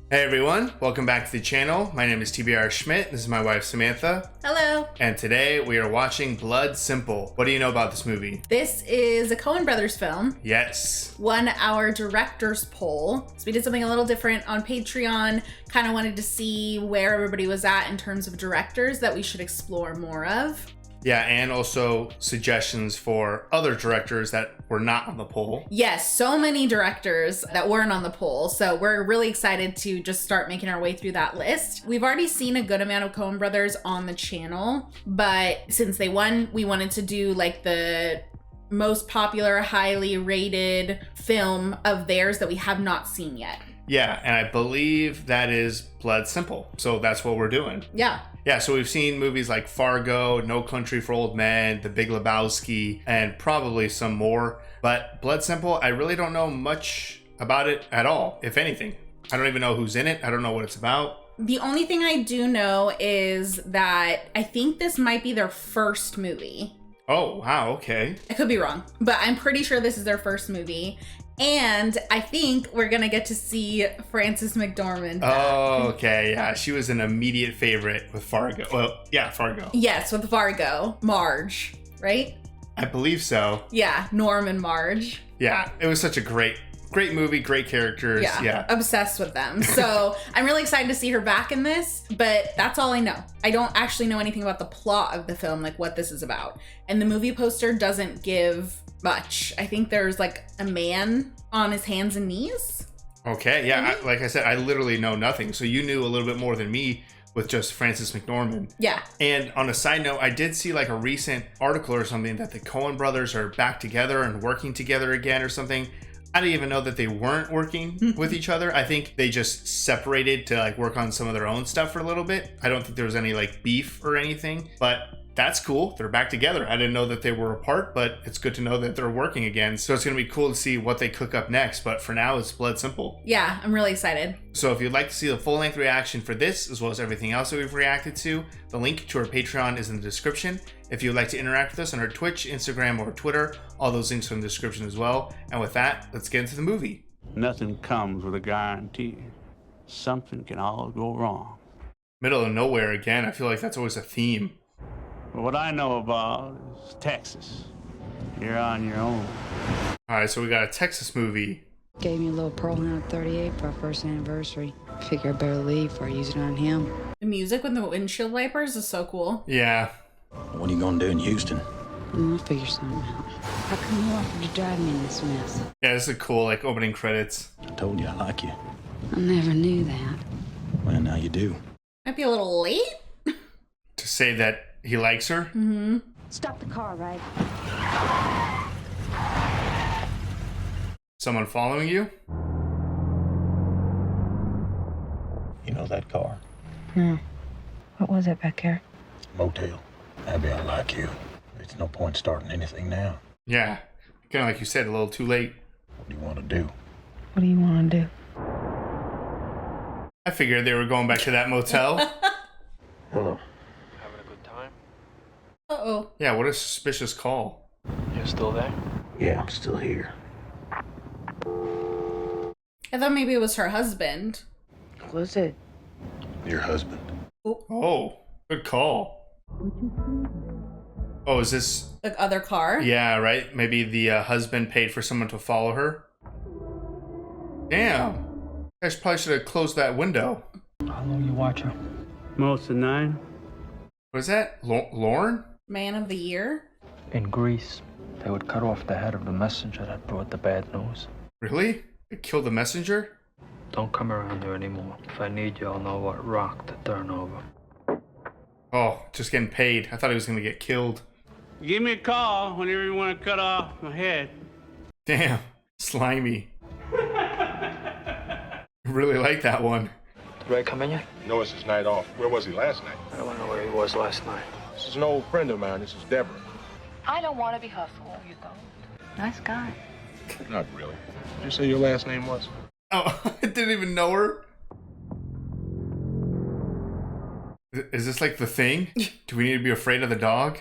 Hey everyone, welcome back to the channel. My name is TBR Schmitt. This is my wife Samantha. Hello. And today we are watching Blood Simple. What do you know about this movie? This is a Coen Brothers film. Yes. Won our director's poll. So we did something a little different on Patreon. Kind of wanted to see where everybody was at in terms of directors that we should explore more of. Yeah, and also suggestions for other directors that were not on the poll. Yes, so many directors that weren't on the poll. So we're really excited to just start making our way through that list. We've already seen a good amount of Coen Brothers on the channel, but since they won, we wanted to do like the most popular, highly rated film of theirs that we have not seen yet. Yeah, and I believe that is Blood Simple. So that's what we're doing. Yeah. Yeah, so we've seen movies like Fargo, No Country for Old Men, The Big Lebowski, and probably some more. But Blood Simple, I really don't know much about it at all, if anything. I don't even know who's in it. I don't know what it's about. The only thing I do know is that I think this might be their first movie. Oh, wow, okay. I could be wrong, but I'm pretty sure this is their first movie. And I think we're going to get to see Frances McDormand back. Oh, okay, yeah. She was an immediate favorite with Fargo. Well, yeah, Fargo. Yes, with Fargo. Marge, right? I believe so. Yeah, Norm and Marge. Yeah, it was such a great movie, great characters. Yeah. Obsessed with them. So I'm really excited to see her back in this, but that's all I know. I don't actually know anything about the plot of the film, like what this is about. And the movie poster doesn't give much. I think there's like a man on his hands and knees. Okay, yeah, like I said, I literally know nothing. So you knew a little bit more than me with just Frances McDormand. Yeah. And on a side note, I did see like a recent article or something that the Coen brothers are back together and working together again or something. I didn't even know that they weren't working with each other. I think they just separated to like work on some of their own stuff for a little bit. I don't think there was any like beef or anything, but that's cool. They're back together. I didn't know that they were apart, but it's good to know that they're working again. So it's going to be cool to see what they cook up next. But for now, it's Blood Simple. Yeah, I'm really excited. So if you'd like to see the full-length reaction for this, as well as everything else that we've reacted to, the link to our Patreon is in the description. If you'd like to interact with us on our Twitch, Instagram, or Twitter, all those links are in the description as well. And with that, let's get into the movie. Nothing comes with a guarantee. Something can all go wrong. Middle of nowhere again. I feel like that's always a theme. But what I know about is Texas. You're on your own. All right, so we got a Texas movie. Gave me a little Pearl 138 for our first anniversary. Figure I better leave before I use it on him. The music with the windshield wipers is so cool. Yeah. What are you gonna do in Houston? I'll figure something out. How come you offered to drive me in this mess? Yeah, this is cool, like opening credits. I told you I like you. I never knew that. Well, now you do. Might be a little late. To say that he likes her? Mm-hmm. Stop the car, right? Someone following you? You know that car? What was it back here? Motel. Abby, I like you. It's no point starting anything now. Yeah. Kind of like you said, a little too late. What do you want to do? What do you want to do? I figured they were going back to that motel. Hello. Having a good time? Uh-oh. Yeah, what a suspicious call. You're still there? Yeah, I'm still here. I thought maybe it was her husband. What was it? Your husband. Oh, good call. Oh, is this... The other car? Yeah, right? Maybe the husband paid for someone to follow her? Damn. You guys probably should have closed that window. How long you watch her? Most of 9. What is that? Lauren? Man of the Year? In Greece, they would cut off the head of the messenger that brought the bad news. Really? They killed the messenger? Don't come around here anymore. If I need you, I'll know what rock to turn over. Oh, just getting paid. I thought he was going to get killed. Give me a call whenever you want to cut off my head. Damn. Slimy. Really like that one. Did Ray come in yet? No, it's his night off. Where was he last night? I don't know where he was last night. This is an old friend of mine. This is Deborah. I don't want to be her fool, you don't. Nice guy. Not really. Did you say your last name was? Oh, I didn't even know her. Is this like the thing? Do we need to be afraid of the dog?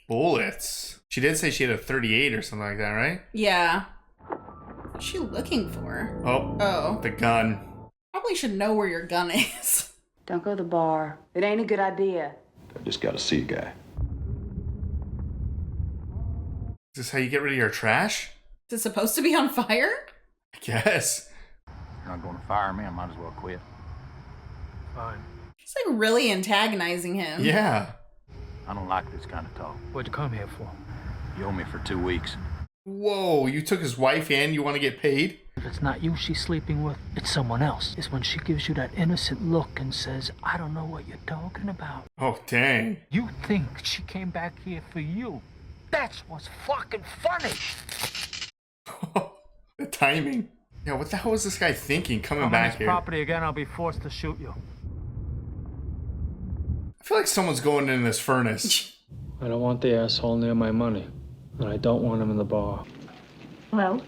Bullets. She did say she had a 38 or something like that, right? Yeah. What's she looking for? Oh, the gun. Probably should know where your gun is. Don't go to the bar. It ain't a good idea. I just gotta see a guy. Is this how you get rid of your trash? Is it supposed to be on fire? I guess. You're not going to fire me. I might as well quit. Fine. She's like really antagonizing him. Yeah. I don't like this kind of talk. What'd you come here for? You owe me for 2 weeks. Whoa, you took his wife and you want to get paid? If it's not you she's sleeping with, it's someone else. It's when she gives you that innocent look and says, I don't know what you're talking about. Oh, dang. You think she came back here for you. That's what's fucking funny. The timing. Yeah, what the hell was this guy thinking coming Come on back this here? property again, I'll be forced to shoot you. I feel like someone's going in this furnace. I don't want the asshole near my money. And I don't want him in the bar. Hello?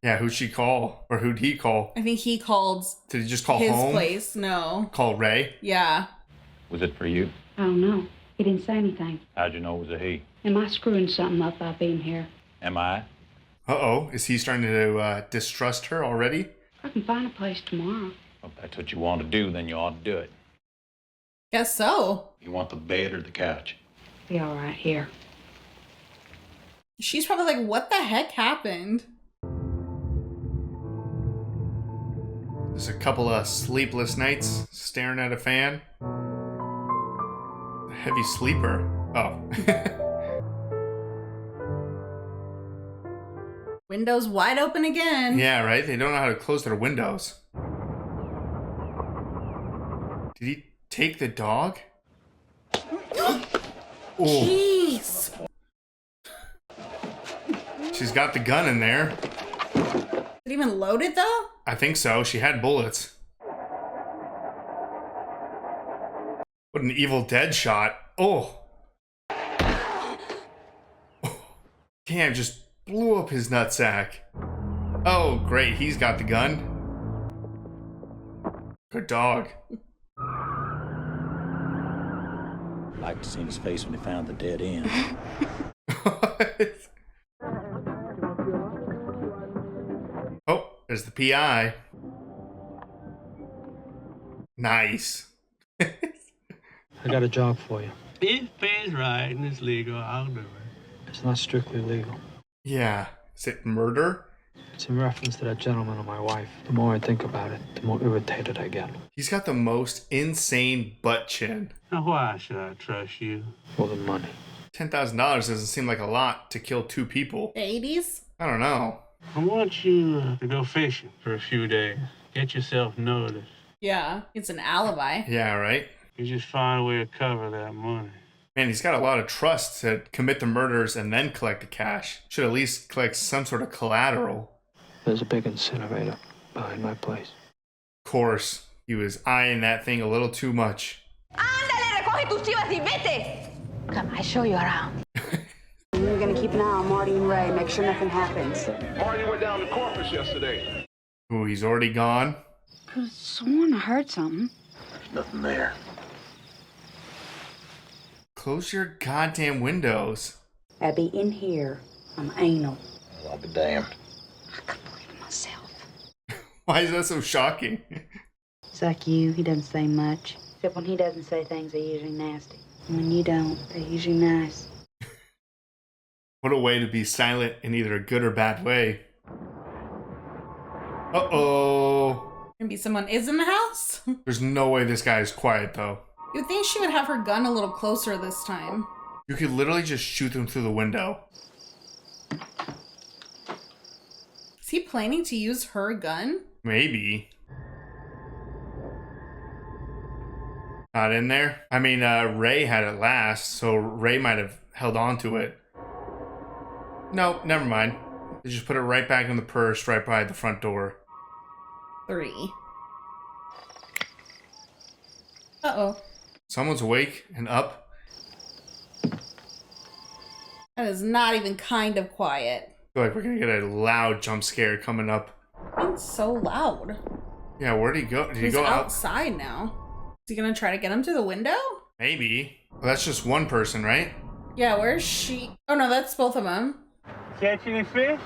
Yeah, who'd she call? Or who'd he call? I think he called Did he just call his home? place. No. Call Ray? Yeah. Was it for you? I don't know. He didn't say anything. How'd you know it was a he? Am I screwing something up by being here? Am I? Uh-oh. Is he starting to distrust her already? I can find a place tomorrow. Well, if that's what you want to do, then you ought to do it. Guess so. You want the bed or the couch? Be all right here. She's probably like, what the heck happened? There's a couple of sleepless nights staring at a fan. A heavy sleeper. Oh. Windows wide open again. Yeah, right? They don't know how to close their windows. Did he take the dog? Oh, Jeez. she's got the gun in there. Is it even loaded though? I think so. She had bullets. What an Evil Dead shot. Oh. Damn, just blew up his nutsack. Oh, great. He's got the gun. Good dog. Like to see his face when he found the dead end. Oh, there's the PI. Nice. I got a job for you. If it's right and it's legal, I'll do it. It's not strictly legal. Yeah. Is it murder? It's in reference to that gentleman and my wife. The more I think about it, the more irritated I get. He's got the most insane butt chin. Now, why should I trust you? For the money. $10,000 doesn't seem like a lot to kill 2 people. The 80s? I don't know. I want you to go fishing for a few days. Get yourself noticed. Yeah. It's an alibi. Yeah, right? You just find a way to cover that money. Man, he's got a lot of trust to commit the murders and then collect the cash. Should at least collect some sort of collateral. There's a big incinerator behind my place. Of course, he was eyeing that thing a little too much. Ándale, recoge tus chivas y vete. Come, I show you around. We're gonna keep an eye on Marty and Ray, make sure nothing happens. Marty went down to Corpus yesterday. Ooh, he's already gone. Could've sworn I heard something. There's nothing there. Close your goddamn windows. Abby, in here, I'm anal. Well, I'll be damned. I couldn't believe it myself. Why is that so shocking? It's like you, he doesn't say much. Except when he doesn't say things, they're usually nasty. And when you don't, they're usually nice. What a way to be silent in either a good or bad way. Uh-oh. Maybe someone is in the house? There's no way this guy is quiet, though. You'd think she would have her gun a little closer this time. You could literally just shoot them through the window. Is he planning to use her gun? Maybe. Not in there? I mean, Ray had it last, so Ray might have held on to it. No, never mind. They just put it right back in the purse right by the front door. 3. Uh-oh. Someone's awake and up. That is not even kind of quiet. I feel like we're gonna get a loud jump scare coming up. It's so loud. Yeah, where'd he go? Did he He's go out? outside now. Is he gonna try to get him through the window? Maybe. Well, that's just one person, right? Yeah, where's she? Oh no, that's both of them. Catch any fish?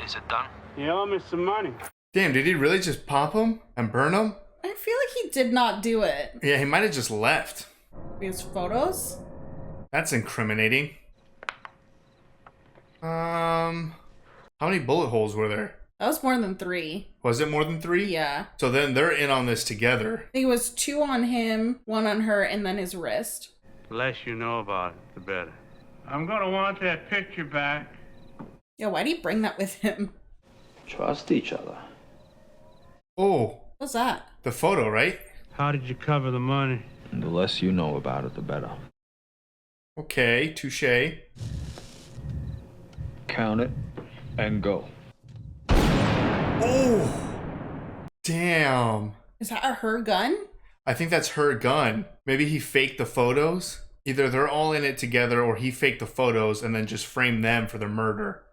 Is it done? You owe me some money. Damn, did he really just pop him and burn him? I feel like he did not do it. Yeah, he might have just left. His photos? That's incriminating. How many bullet holes were there? That was more than 3. Was it more than 3? Yeah. So then they're in on this together. I think it was 2 on him, 1 on her, and then his wrist. The less you know about it, the better. I'm gonna want that picture back. Yeah, why'd he bring that with him? Trust each other. Oh, What's that? the photo, right? How did you cover the money? And the less you know about it, the better. Okay, touche. Count it and go. Oh, damn. Is that her gun? I think that's her gun. Maybe he faked the photos. Either they're all in it together or he faked the photos and then just framed them for the murder.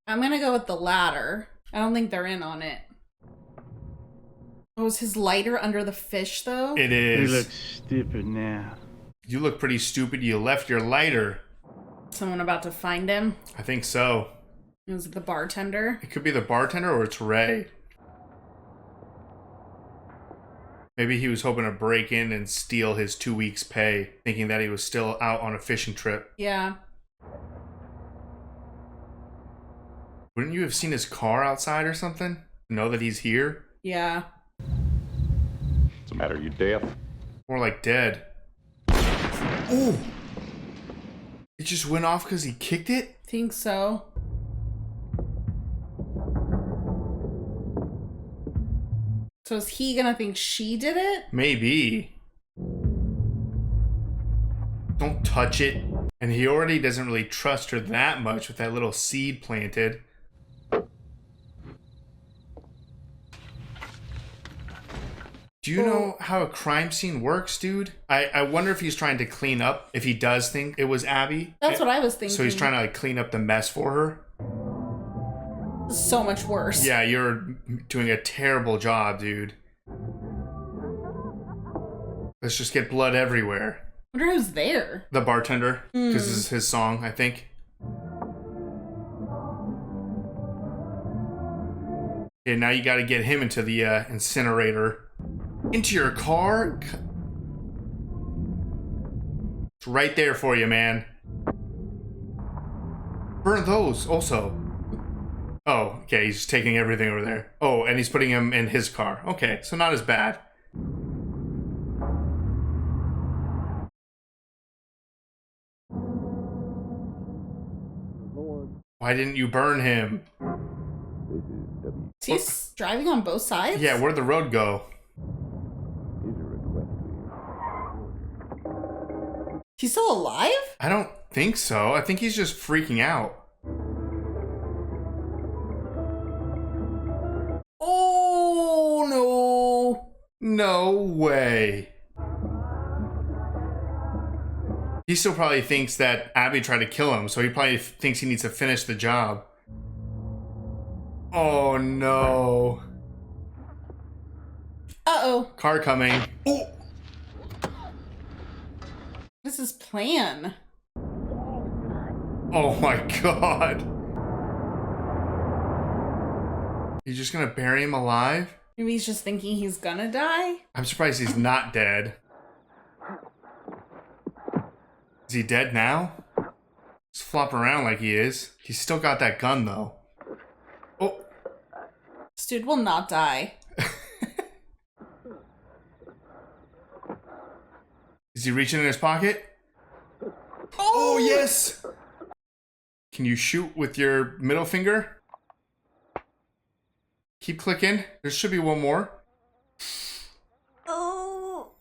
I'm gonna go with the latter. I don't think they're in on it. Oh, is his lighter under the fish, though? It You is. look stupid now. You look pretty stupid. You left your lighter. Someone about to find him? I think so. Is it the bartender? It could be the bartender or it's Ray. Maybe he was hoping to break in and steal his 2 weeks' pay, thinking that he was still out on a fishing trip. Yeah. Wouldn't you have seen his car outside or something? Know that he's here? Yeah. What's the matter? You deaf? More like dead. Oh! It just went off because he kicked it? Think so. So is he gonna think she did it? Maybe. Don't touch it. And he already doesn't really trust her that much with that little seed planted. Do you know how a crime scene works, dude? I wonder if he's trying to clean up, if he does think it was Abby. That's what I was thinking. So he's trying to like clean up the mess for her. So much worse. Yeah, you're doing a terrible job, dude. Let's just get blood everywhere. I wonder who's there. The bartender, because this is his song, I think. Okay, now you got to get him into the incinerator. Into your car? It's right there for you, man. Burn those also. Oh, okay, he's taking everything over there. Oh, and he's putting him in his car. Okay, so not as bad. Why didn't you burn him? He's driving on both sides? Yeah, where'd the road go? He's still alive? I don't think so. I think he's just freaking out. Oh, no. No way. He still probably thinks that Abby tried to kill him, so he probably thinks he needs to finish the job. Oh, no. Uh-oh. Car coming. Oh! What's his plan? Oh, my God. You're just gonna bury him alive? Maybe he's just thinking he's gonna die? I'm surprised he's not dead. Is he dead now? He's flopping around like he is. He's still got that gun, though. Oh. This dude will not die. Is he reaching in his pocket? Oh, yes! Can you shoot with your middle finger? Keep clicking. There should be one more. Oh.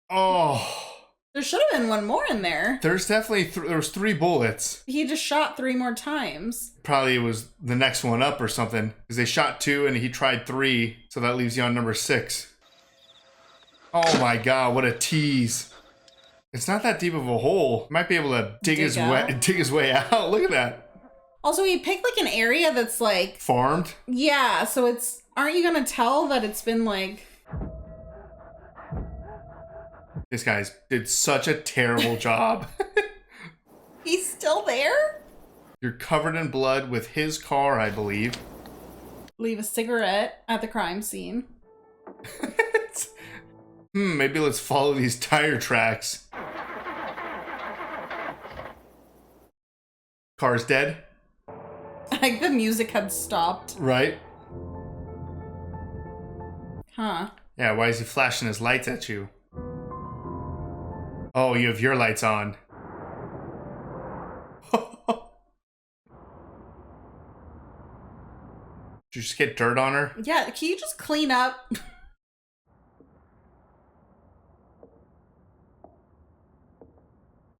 Oh. There should have been one more in there. There's definitely, there was 3 bullets. He just shot 3 more times. Probably it was the next one up or something. Because they shot 2 and he tried 3. So that leaves you on number 6. Oh my God, what a tease. It's not that deep of a hole. Might be able to dig his way out. Look at that. Also, he picked like an area that's like Farmed? Yeah, so it's, aren't you gonna tell that it's been like... This guy's did such a terrible job. He's still there? You're covered in blood with his car, I believe. Leave a cigarette at the crime scene. Maybe let's follow these tire tracks. Car's dead. Like the music had stopped. Right? Huh. Yeah, why is he flashing his lights at you? Oh, you have your lights on. Did you just get dirt on her? Yeah, can you just clean up?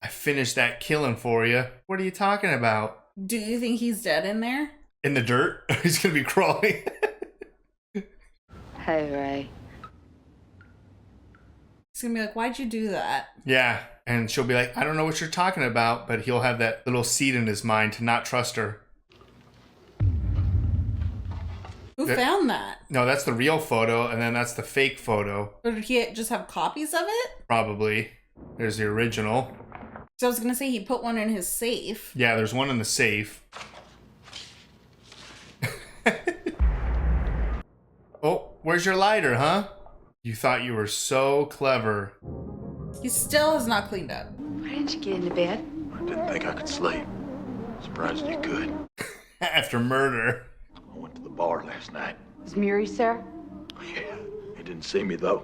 I finished that killing for you. What are you talking about? Do you think he's dead in there? In the dirt? He's gonna be crawling. Hey, Ray. He's gonna be like, why'd you do that? Yeah, and she'll be like, I don't know what you're talking about, but he'll have that little seed in his mind to not trust her. Who found that? No, that's the real photo, and then that's the fake photo. Or did he just have copies of it? Probably. There's the original. So I was gonna say he put one in his safe. Yeah, there's one in the safe. Oh, where's your lighter, huh? You thought you were so clever. He still has not cleaned up. Why didn't you get into bed? I didn't think I could sleep. Surprised you could. After murder. I went to the bar last night. Is Murray, sir? Yeah, he didn't see me though.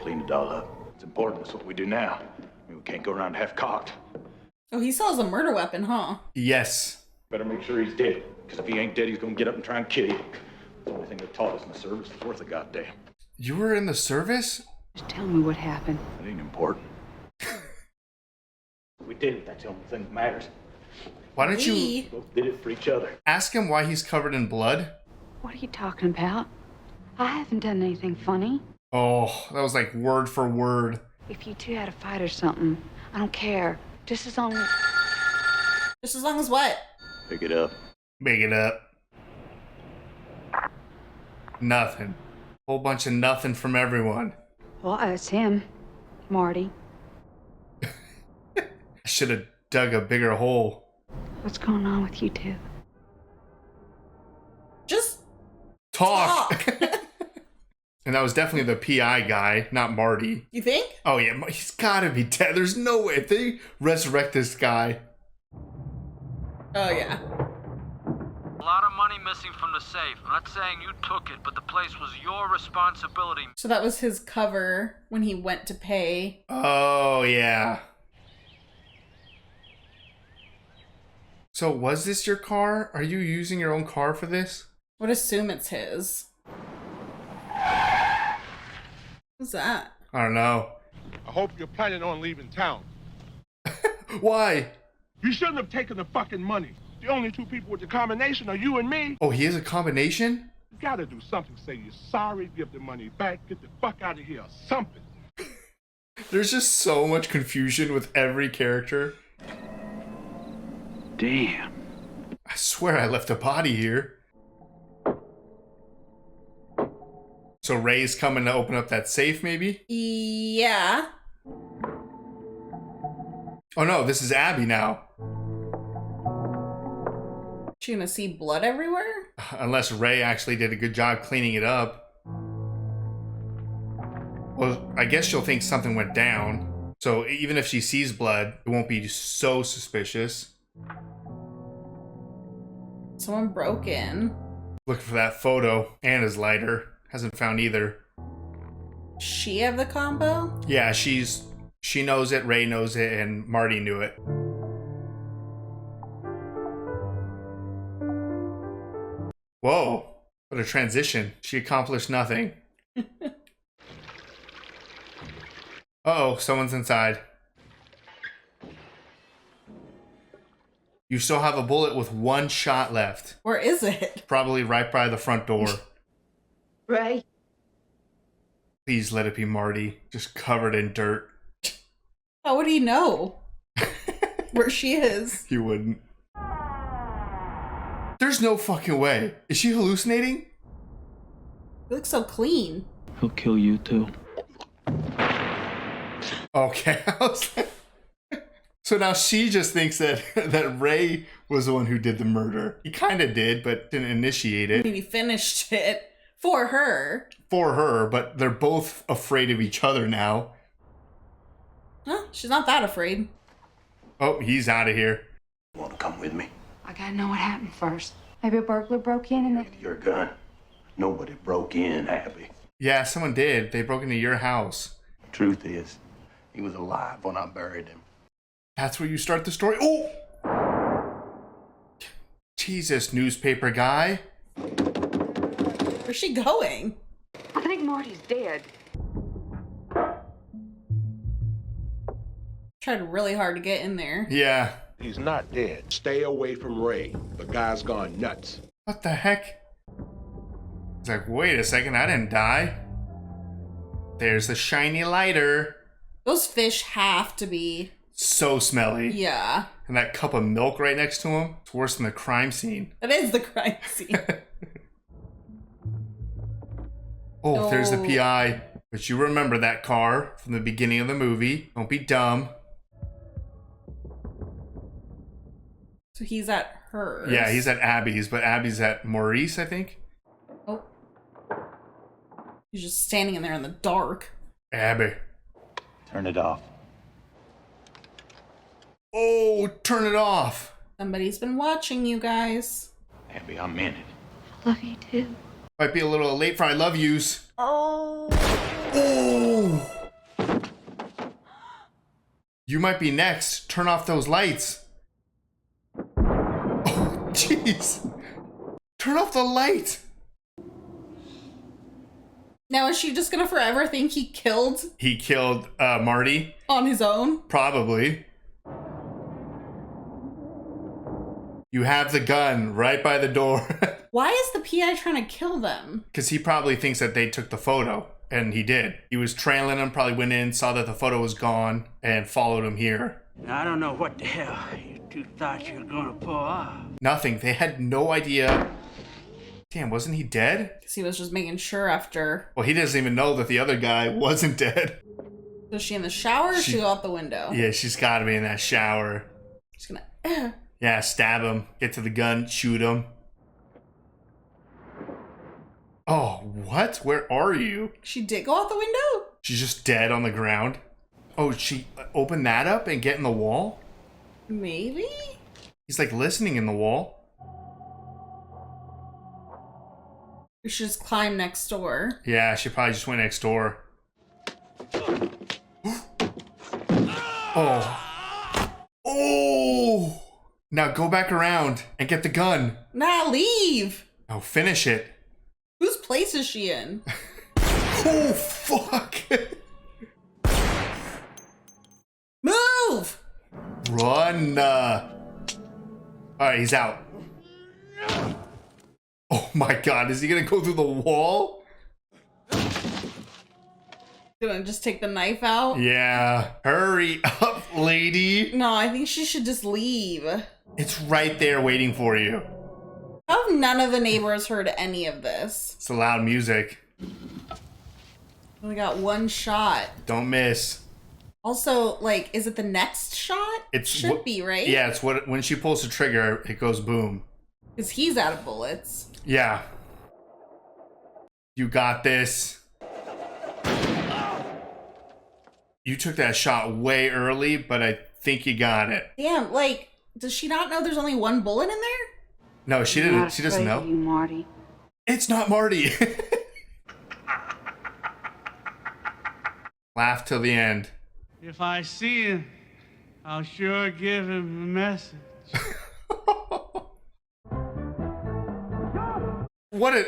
Cleaned it all up. It's important. That's what we do now. I mean, we can't go around half-cocked. Oh, he still has a murder weapon, huh? Yes. Better make sure he's dead. Because if he ain't dead, he's gonna get up and try and kill you. It's the only thing they taught us in the service that's worth a goddamn. You were in the service? Just tell me what happened. It ain't important. We did it. That's the only thing that matters. Why don't you We both did it for each other. ask him why he's covered in blood? What are you talking about? I haven't done anything funny. Oh, that was like word for word. If you two had a fight or something, I don't care. Just as long as... Just as long as what? Pick it up. Make it up. Nothing. Whole bunch of nothing from everyone. Well, it's him. Marty. I should have dug a bigger hole. What's going on with you two? Just Talk. And that was definitely the PI guy, not Marty. You think? Oh yeah, he's gotta be dead. There's no way. If they resurrect this guy. Oh yeah. A lot of money missing from the safe. I'm not saying you took it, but the place was your responsibility. So that was his cover when he went to pay. Oh yeah. So was this your car? Are you using your own car for this? I would assume it's his. What's that? I don't know. I hope you're planning on leaving town. Why? You shouldn't have taken the fucking money. The only two people with the combination are you and me. Oh, he has a combination? You gotta do something. Say you're sorry, give the money back, get the fuck out of here, or something. There's just so much confusion with every character. Damn. I swear I left a body here. So Ray's coming to open up that safe, maybe? Yeah. Oh no, this is Abby now. She gonna see blood everywhere? Unless Ray actually did a good job cleaning it up. Well, I guess she'll think something went down. So even if she sees blood, it won't be so suspicious. Someone broke in. Looking for that photo and his lighter. Hasn't found either. She have the combo? Yeah, she knows it, Ray knows it, and Marty knew it. Whoa, what a transition. She accomplished nothing. Uh-oh, someone's inside. You still have a bullet with one shot left. Where is it? Probably right by the front door. Ray? Please let it be Marty, just covered in dirt. How would he know where she is? He wouldn't. There's no fucking way. Is she hallucinating? He looks so clean. He'll kill you too. Okay, I was like, So now she just thinks that that Ray was the one who did the murder. He kind of did, but didn't initiate I it. mean, he finished it for her. For her, but they're both afraid of each other now. Huh? She's not that afraid. Oh, he's out of here. Want to come with me? I gotta know what happened first. Maybe a burglar broke in and they... Your gun. Nobody broke in, Abby. Yeah, someone did. They broke into your house. Truth is, he was alive when I buried him. That's where you start the story. Oh! Jesus, newspaper guy. Where's she going? I think Marty's dead. Tried really hard to get in there. Yeah. He's not dead. Stay away from Ray. The guy's gone nuts. What the heck? It's like, wait a second, I didn't die. There's the shiny lighter. Those fish have to be... So smelly. Yeah. And that cup of milk right next to him. It's worse than the crime scene. That is the crime scene. Oh, there's the PI. But you remember that car from the beginning of the movie. Don't be dumb. So he's at hers. Yeah, he's at Abby's, but Abby's at Maurice, I think. Oh. He's just standing in there in the dark. Abby. Turn it off. Oh, turn it off. Somebody's been watching you guys. Abby, I'm in it. I love you too. Might be a little late for I love yous. Oh. Oh. You might be next. Turn off those lights. Oh, jeez. Turn off the light. Now is she just gonna forever think he killed Marty? on his own? Probably. You have the gun right by the door. Why is the PI trying to kill them? Because he probably thinks that they took the photo. And he did. He was trailing him, probably went in, saw that the photo was gone, and followed him here. I don't know what the hell you two thought you were gonna pull off. Nothing. They had no idea. Damn, wasn't he dead? Because he was just making sure after. Well, he doesn't even know that the other guy wasn't dead. Was she in the shower or she go out the window? Yeah, she's got to be in that shower. She's gonna... Yeah, stab him, get to the gun, shoot him. Oh, what? Where are you? She did go out the window? She's just dead on the ground. Oh, she opened that up and get in the wall? Maybe? He's like listening in the wall. We should just climb next door. Yeah, she probably just went next door. Oh. Oh! Now go back around and get the gun. Nah, leave! Oh, finish it. Whose place is she in? Oh, fuck! Move! Run! Alright, he's out. Oh my god, is he gonna go through the wall? Gonna just take the knife out? Yeah. Hurry up, lady. No, I think she should just leave. It's right there waiting for you. How have none of the neighbors heard any of this? It's the loud music. We got one shot. Don't miss. Also, like, is it the next shot? It should be, right? Yeah, it's what when she pulls the trigger, it goes boom. Because he's out of bullets. Yeah. You got this. You took that shot way early, but I think you got it. Damn, like, does she not know there's only one bullet in there? No, she didn't. She doesn't know. You, Marty. It's not Marty. Laugh till the end. If I see him, I'll sure give him a message. What a...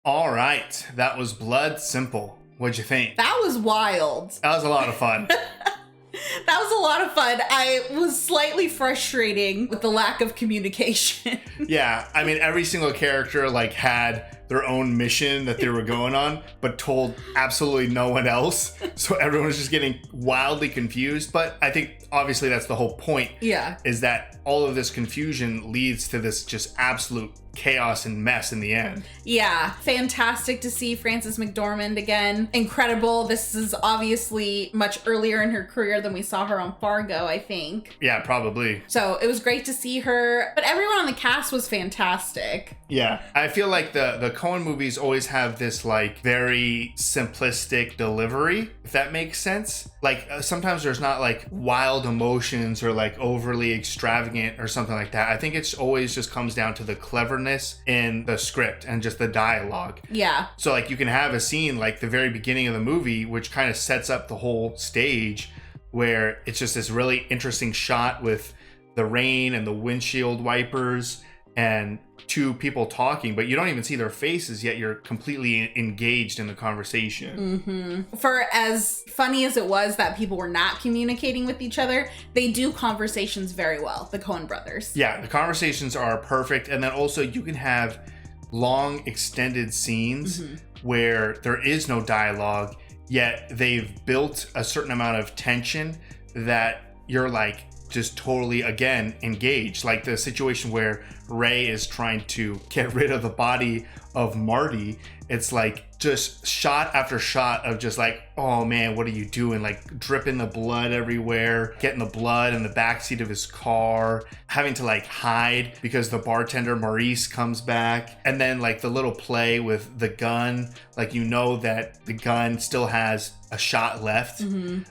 All right, that was Blood Simple. What'd you think? That was wild. That was a lot of fun. That was a lot of fun. I was slightly frustrating with the lack of communication. Yeah, I mean, every single character like had their own mission that they were going on, but told absolutely no one else. So everyone was just getting wildly confused. But I think obviously that's the whole point. Yeah. Is that all of this confusion leads to this just absolute chaos and mess in the end. Yeah, fantastic to see Frances McDormand again. Incredible. This is obviously much earlier in her career than we saw her on Fargo, I think. Yeah, probably. So it was great to see her, but everyone on the cast was fantastic. Yeah, I feel like the Coen movies always have this like very simplistic delivery, if that makes sense. Like sometimes there's not like wild emotions or like overly extravagant or something like that. I think it's always just comes down to the cleverness in the script and just the dialogue. Yeah. So like you can have a scene like the very beginning of the movie, which kind of sets up the whole stage, where it's just this really interesting shot with the rain and the windshield wipers and two people talking, but you don't even see their faces yet. You're completely engaged in the conversation. Mm-hmm. For as funny as it was that people were not communicating with each other, they do conversations very well, the Coen brothers. Yeah, the conversations are perfect. And then also you can have long extended scenes where there is no dialogue, yet they've built a certain amount of tension that you're like just totally, again, engaged. Like the situation where Ray is trying to get rid of the body of Marty. It's like just shot after shot of just like, oh man, what are you doing? Like dripping the blood everywhere, getting the blood in the backseat of his car, having to like hide because the bartender Maurice comes back. And then like the little play with the gun, like you know that the gun still has a shot left.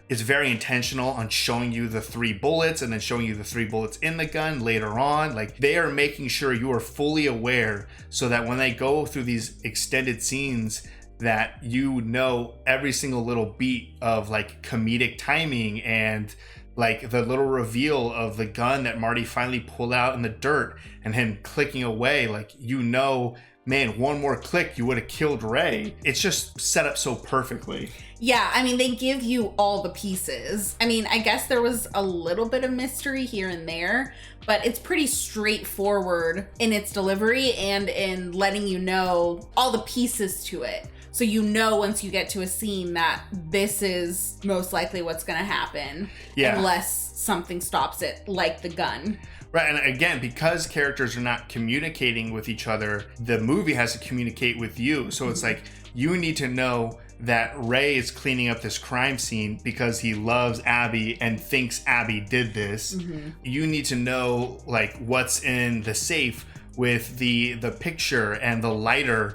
It's very intentional on showing you the 3 bullets and then showing you the 3 bullets in the gun later on. Like they are making sure you are fully aware so that when they go through these extended scenes that you know every single little beat of like comedic timing and like the little reveal of the gun that Marty finally pulled out in the dirt and him clicking away. Like, you know, man, one more click, you would have killed Ray. It's just set up so perfectly. Yeah, I mean, they give you all the pieces. I mean, I guess there was a little bit of mystery here and there, but it's pretty straightforward in its delivery and in letting you know all the pieces to it. So you know once you get to a scene that this is most likely what's going to happen, unless something stops it, like the gun. Right, and again, because characters are not communicating with each other, the movie has to communicate with you. So it's like, you need to know that Ray is cleaning up this crime scene because he loves Abby and thinks Abby did this. You need to know like what's in the safe with the picture and the lighter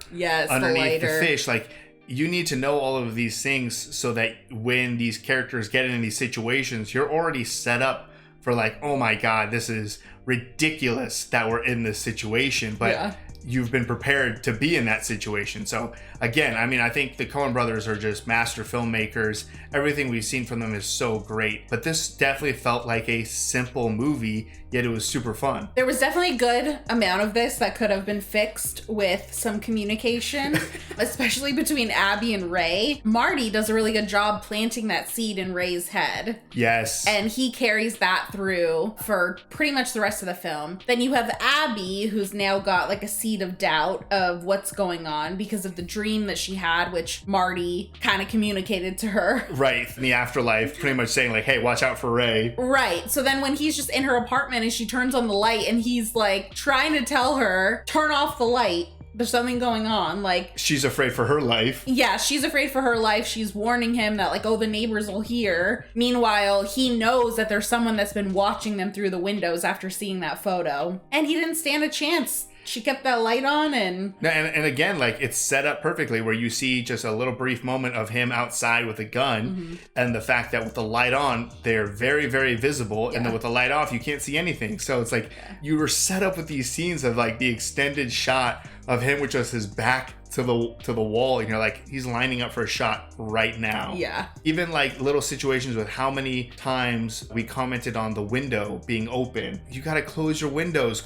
underneath the fish. Like, you need to know all of these things so that when these characters get into these situations, you're already set up for like, oh my God, this is ridiculous that we're in this situation. But you've been prepared to be in that situation. So again, I mean, I think the Coen brothers are just master filmmakers. Everything we've seen from them is so great. But this definitely felt like a simple movie, yet it was super fun. There was definitely a good amount of this that could have been fixed with some communication, especially between Abby and Ray. Marty does a really good job planting that seed in Ray's head. Yes. And he carries that through for pretty much the rest of the film. Then you have Abby, who's now got like a seed of doubt of what's going on because of the dream that she had, which Marty kind of communicated to her. Right, in the afterlife, pretty much saying like, hey, watch out for Ray. Right, so then when he's just in her apartment and she turns on the light and he's like trying to tell her, turn off the light, there's something going on. Like, she's afraid for her life. Yeah, she's afraid for her life. She's warning him that like, oh, the neighbors will hear. Meanwhile, he knows that there's someone that's been watching them through the windows after seeing that photo. And he didn't stand a chance. She kept that light on and again, like, it's set up perfectly where you see just a little brief moment of him outside with a gun and the fact that with the light on, they're very, very visible. And then with the light off, you can't see anything. So it's like you were set up with these scenes of like the extended shot of him with just his back to the wall, and you're like, he's lining up for a shot right now. Yeah. Even like little situations with how many times we commented on the window being open. You gotta close your windows.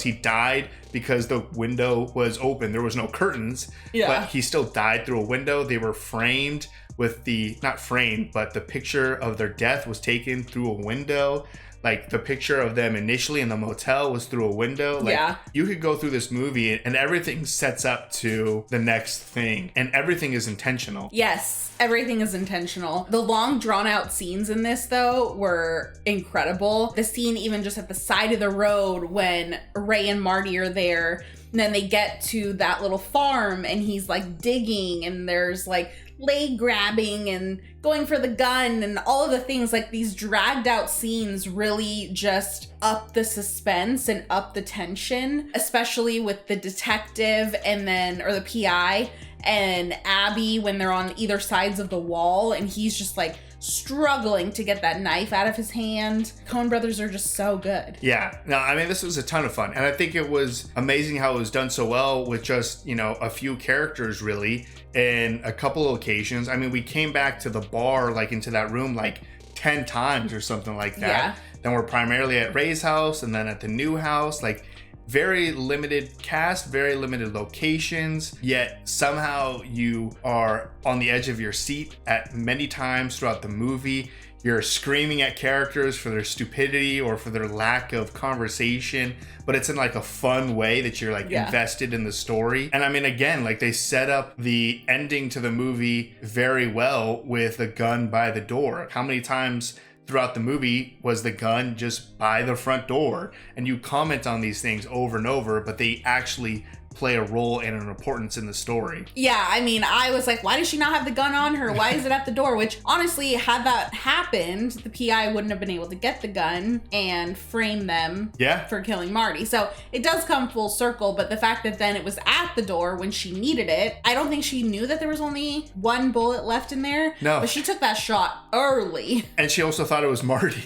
He died because the window was open. There was no curtains, but he still died through a window. They were framed with not framed, but the picture of their death was taken through a window. Like the picture of them initially in the motel was through a window. Like, yeah. You could go through this movie and everything sets up to the next thing, and everything is intentional. Yes, everything is intentional. The long drawn out scenes in this though were incredible. The scene even just at the side of the road when Ray and Marty are there, and then they get to that little farm and he's like digging and there's like leg grabbing and going for the gun and all of the things. Like these dragged out scenes really just up the suspense and up the tension, especially with the detective and then, or the PI and Abby when they're on either sides of the wall and he's just like struggling to get that knife out of his hand. Coen brothers are just so good. Yeah, no, I mean, this was a ton of fun. And I think it was amazing how it was done so well with just, you know, a few characters really in a couple of occasions. I mean, we came back to the bar, like into that room like 10 times or something like that. Yeah. Then we're primarily at Ray's house and then at the new house. Like, very limited cast, very limited locations, yet somehow you are on the edge of your seat at many times throughout the movie. You're screaming at characters for their stupidity or for their lack of conversation, but it's in like a fun way that you're like invested in the story. And I mean, again, like they set up the ending to the movie very well with the gun by the door. How many times throughout the movie was the gun just by the front door? And you comment on these things over and over, but they actually play a role and an importance in the story. Yeah, I mean, I was like, why does she not have the gun on her? Why is it at the door? Which honestly, had that happened, the PI wouldn't have been able to get the gun and frame them for killing Marty. So it does come full circle, but the fact that then it was at the door when she needed it, I don't think she knew that there was only one bullet left in there. No. But she took that shot early. And she also thought it was Marty.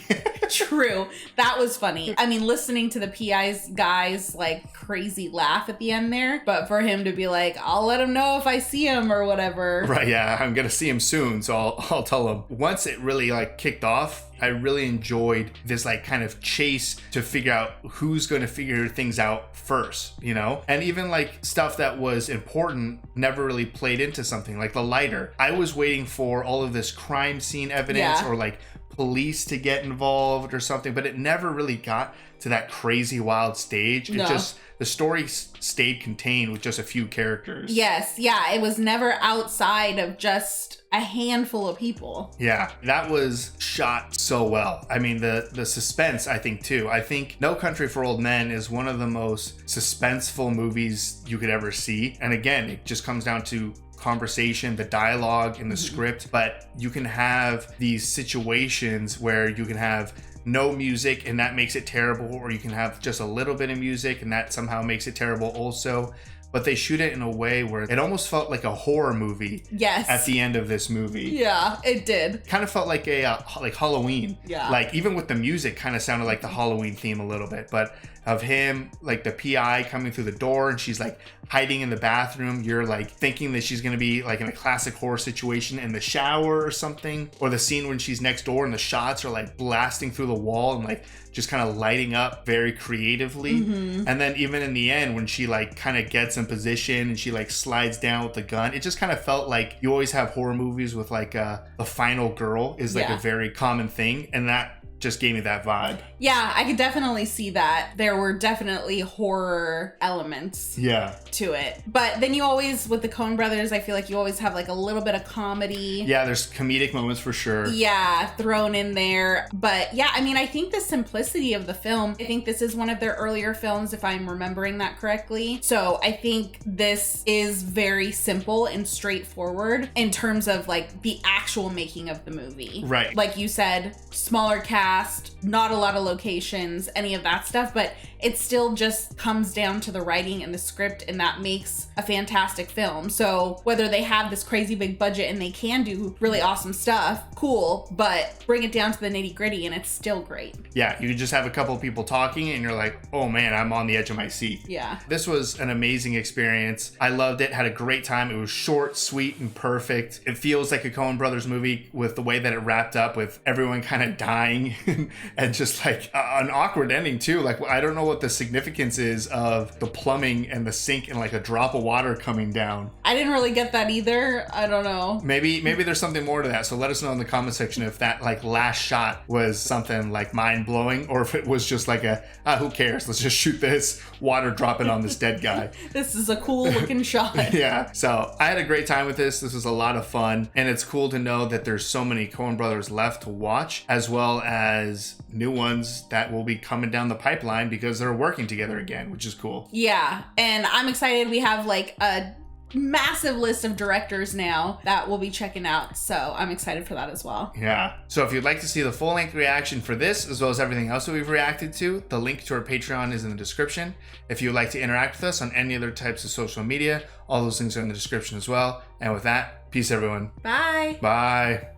True. That was funny. I mean, listening to the PI's guys like crazy laugh at the end there, but for him to be like, I'll let him know if I see him or whatever. Right, yeah, I'm gonna see him soon, so I'll tell him. Once it really like kicked off, I really enjoyed this like kind of chase to figure out who's going to figure things out first, you know? And even like stuff that was important never really played into something, like the lighter. I was waiting for all of this crime scene evidence or like police to get involved or something, but it never really got to that crazy wild stage. It just, the story stayed contained with just a few characters. Yes, yeah, it was never outside of just a handful of people. Yeah, that was shot so well. I mean, the suspense, I think, too. I think No Country for Old Men is one of the most suspenseful movies you could ever see. And again, it just comes down to conversation, the dialogue in the script, but you can have these situations where you can have no music and that makes it terrible, or you can have just a little bit of music and that somehow makes it terrible also. But they shoot it in a way where it almost felt like a horror movie. Yes. At the end of this movie. Yeah, it did. Kind of felt like a like Halloween. Yeah. Like even with the music, kind of sounded like the Halloween theme a little bit. But of him, like the PI coming through the door and she's like hiding in the bathroom. You're like thinking that she's gonna be like in a classic horror situation in the shower or something. Or the scene when she's next door and the shots are like blasting through the wall and like just kind of lighting up very creatively. And then even in the end when she like kind of gets in position and she like slides down with the gun, it just kind of felt like you always have horror movies with like the final girl is like a very common thing, and that just gave me that vibe. Yeah, I could definitely see that. There were definitely horror elements to it. But then you always, with the Coen brothers, I feel like you always have like a little bit of comedy. Yeah, there's comedic moments for sure. Yeah, thrown in there. But yeah, I mean, I think the simplicity of the film, I think this is one of their earlier films, if I'm remembering that correctly. So I think this is very simple and straightforward in terms of like the actual making of the movie. Right. Like you said, smaller cast, not a lot of locations, any of that stuff, but it still just comes down to the writing and the script, and that makes a fantastic film. So whether they have this crazy big budget and they can do really awesome stuff, cool, but bring it down to the nitty gritty and it's still great. Yeah, you just have a couple of people talking and you're like, oh man, I'm on the edge of my seat. Yeah. This was an amazing experience. I loved it, had a great time. It was short, sweet, and perfect. It feels like a Coen Brothers movie with the way that it wrapped up with everyone kind of dying and just like an awkward ending too. Like, I don't know what the significance is of the plumbing and the sink and like a drop of water coming down. I didn't really get that either. I don't know. Maybe there's something more to that. So let us know in the comment section if that like last shot was something like mind blowing, or if it was just like who cares? Let's just shoot this water dropping on this dead guy. This is a cool looking shot. Yeah. So I had a great time with this. This was a lot of fun, and it's cool to know that there's so many Coen brothers left to watch, as well as new ones that will be coming down the pipeline because they're working together again, which is cool. Yeah, and I'm excited. We have like a massive list of directors now that we'll be checking out, so I'm excited for that as well. Yeah. So if you'd like to see the full-length reaction for this, as well as everything else that we've reacted to, the link to our Patreon is in the description. If you'd like to interact with us on any other types of social media, all those links are in the description as well. And with that, peace everyone. Bye. Bye.